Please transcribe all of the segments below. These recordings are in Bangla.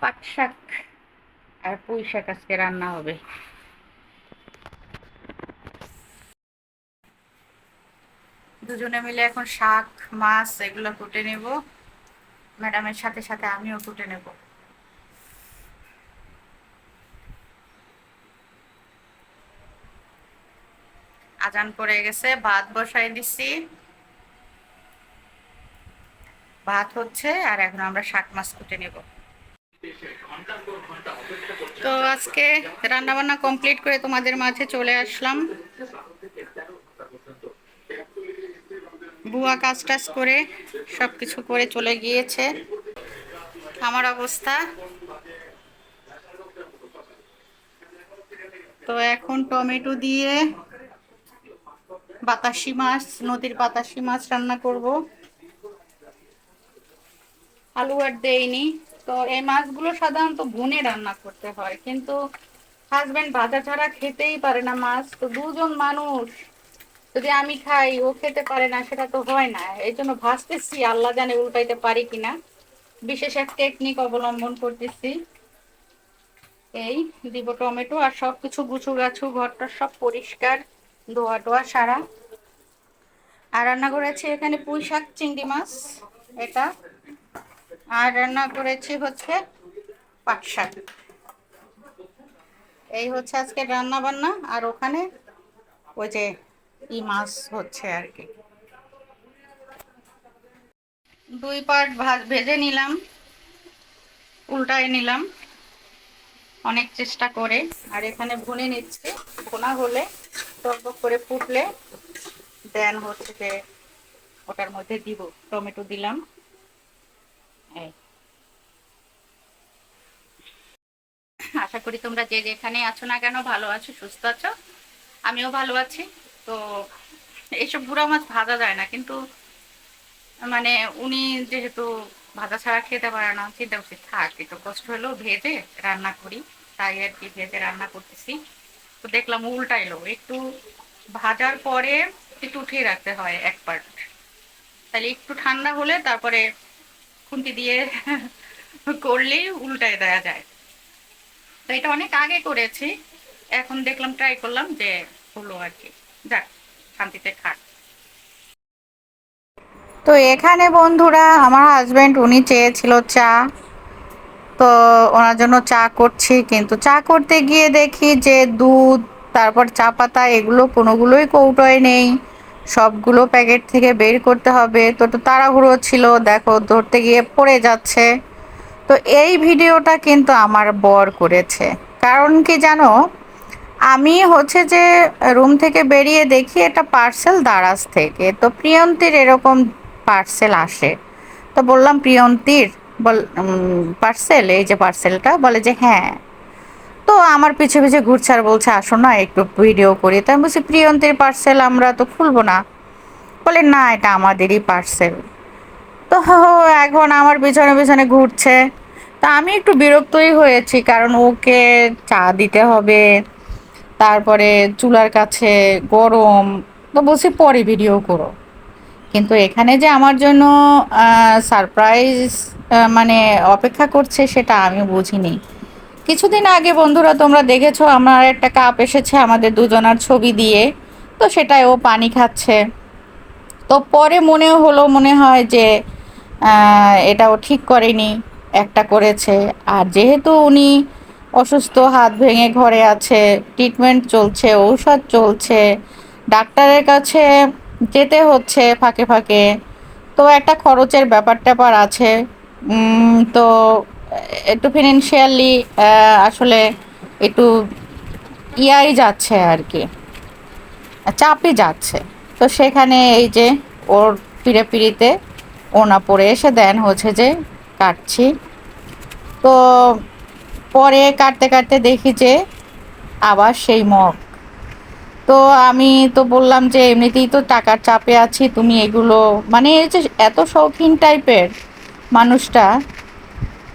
পাট শাক আর পুঁই শাক আজকে রান্না হবে। দুজনে মিলে এখন শাক মাছ এগুলো কুটে নেব, ম্যাডামের সাথে সাথে আমিও কুটে নেব। আজান পড়ে গেছে, ভাত বসাই দিছি, ভাত হচ্ছে আর এখন আমরা শাক মাছ কুটে নেব। তো আজকে রান্না বান্না কমপ্লিট করে তোমাদের মাঝে চলে আসলাম। বুয়া কাজ টাজ করে সবকিছু করে চলে গিয়েছে। আমার অবস্থা তো এখন টমেটো দিয়ে বাতাসি মাছ, নদীর বাতাসি মাছ রান্না করব। আলু আর দেইনি। তো এই মাছগুলো সাধারণত ভুনে রান্না করতে হয়, কিন্তু হাজবেন্ড ভাজা ছাড়া খেতেই পারে না মাছ। তো দুজন মানুষ, যদি আমি খাই ও খেতে পারে না, সেটা তো হয় না। এই জন্য ভাজতেছি, আল্লাহ জানে উল্টাইতে পারি কিনা। বিশেষ এক টেকনিক অবলম্বন করতেছি। এই দিব টমেটো আর সবকিছু গুছু গাছু, ঘরটা সব পরিষ্কার, ধোয়া টোয়া সারা। আর রান্না করেছি এখানে পুঁই শাক চিংড়ি মাছ এটা, আর রান্না করেছি হচ্ছে পাট শাক। এই হচ্ছে আজকে রান্না বান্না। আর ওখানে ওই যে মাছ হচ্ছে আর কি। দুই পাট ভাত ভেজে নিলাম, উল্টায় নিলাম অনেক চেষ্টা করে। আর এখানে ভুনে নিচ্ছে, ভুনা হলে টকবক করে ফুটলে দেন হচ্ছে যে ওটার মধ্যে দিব, টমেটো দিলাম। এই আশা করি তোমরা যে যেখানে আছো না কেন ভালো আছো, সুস্থ আছো। আমিও ভালো আছি। তো এইসব গুঁড়া মাছ ভাজা যায় না, কিন্তু মানে উনি যেহেতু ভাজা ছাড়া খেতে পারে না, চিন্তা করছি থাক একটু কষ্ট হলেও ভেজে রান্না করি, তাই আর কি ভেজে রান্না করতেছি। তো দেখলাম উল্টাইলো একটু, ভাজার পরে একটু উঠিয়ে রাখতে হয় এক পার্ট, তাহলে একটু ঠান্ডা হলে তারপরে খুন্তি দিয়ে করলেই উল্টায় দেওয়া যায়। তো এটা অনেক আগে করেছি, এখন দেখলাম ট্রাই করলাম যে হলো আর কি। যাক, শান্তিতে খাক। তো এখানে বন্ধুরা আমার হাজবেন্ড উনি চেয়েছিল চা, তো ওনার জন্য চা করছি। কিন্তু চা করতে গিয়ে দেখি যে দুধ, তারপর চা পাতা, এগুলো কোনোগুলোই কৌটোয় নেই, সবগুলো প্যাকেট থেকে বের করতে হবে। তো তো তাড়াহুড়ো ছিল, দেখো ধরতে গিয়ে পড়ে যাচ্ছে। তো এই ভিডিওটা কিন্তু আমার বর করেছে। কারণ কি জানো, আমি হচ্ছে যে রুম থেকে বেরিয়ে দেখি এটা পার্সেল দারাজ থেকে। তো প্রিয়ন্তীর এরকম পার্সেল আসে। তো বললাম প্রিয়ন্তীর পার্সেল, এই যে পার্সেলটা, বলে যে হ্যাঁ। তো আমার পিছে পিছে ঘুরছে আর বলছে আসো না একটু ভিডিও করি। তাই আমি বলছি প্রিয়ন্তীর পার্সেল আমরা তো খুলবো না। বলে না এটা আমাদেরই পার্সেল। তো এখন আমার পিছনে পিছনে ঘুরছে। তা আমি একটু বিরক্তই হয়েছি, কারণ ওকে চা দিতে হবে, তারপরে চুলার কাছে গরম। তো বলছি পরে ভিডিও করো। কিন্তু এখানে যে আমার জন্য সারপ্রাইজ মানে অপেক্ষা করছে, সেটা আমি বুঝিনি। কিছুদিন আগে বন্ধুরা তোমরা দেখেছো আমার একটা কাপ এসেছে আমাদের দুজনার ছবি দিয়ে, তো সেটাই ও পানি খাচ্ছে। তো পরে মনেও হলো, মনে হয় যে এটাও ঠিক করেনি, একটা করেছে। আর যেহেতু উনি অসুস্থ, হাত ভেঙে ঘরে আছে, ট্রিটমেন্ট চলছে, ঔষধ চলছে, ডাক্তারের কাছে যেতে হচ্ছে ফাঁকে ফাঁকে, তো একটা খরচের ব্যাপার ট্যাপার আছে। তো একটু ফিনান্সিয়ালি আসলে একটু ইয়াই যাচ্ছে আর কি, চাপই যাচ্ছে। তো সেখানে এই যে ওর ফিরে ফিরিতে ওনা পরে এসে দেন হচ্ছে যে কাটছি। তো পরে কাটতে কাটতে দেখি যে আবার সেই মগ। তো আমি তো বললাম যে এমনিতেই তো টাকার চাপে আছি, তুমি এগুলো মানে এই যে এত শৌখিন টাইপের মানুষটা।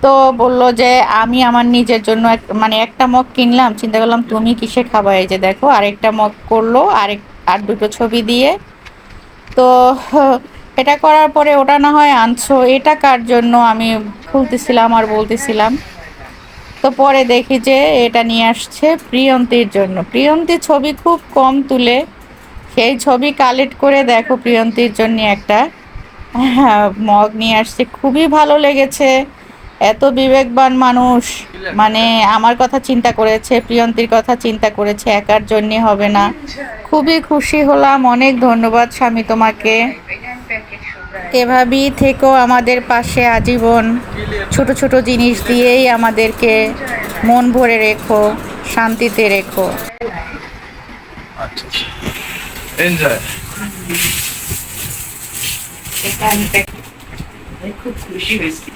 তো বলল যে আমি আমার নিজের জন্য মানে একটা মগ কিনলাম, চিন্তা করলাম তুমি কিসে খাবা, এই যে দেখো আরেকটা মগ করলো, আর দুটো ছবি দিয়ে। তো এটা করার পরে ওটা না হয় আনছো, এটা কার জন্য আমি খুলতেছিলাম আর বলতেছিলাম। তো পরে দেখি যে এটা নিয়ে আসছে প্রিয়ন্তীর জন্য। প্রিয়ন্তী ছবি খুব কম তুলে, সেই ছবি কালেক্ট করে দেখো প্রিয়ন্তীর জন্য একটা মগ নিয়ে আসছে। খুবই ভালো লেগেছে, এত বিবেকবান মানুষ, মানে আমার কথা চিন্তা করেছে, প্রিয়ন্তীর কথা চিন্তা করেছে, একার জন্য হবে না। খুবই খুশি হলাম, অনেক ধন্যবাদ স্বামী তোমাকে। এভাবেই থেকো আমাদের পাশে আজীবন, ছোট ছোট জিনিস দিয়েই আমাদেরকে মন ভরে রেখো, শান্তিতে রেখো। আচ্ছা, এনজয়। খুব খুশি হয়েছি।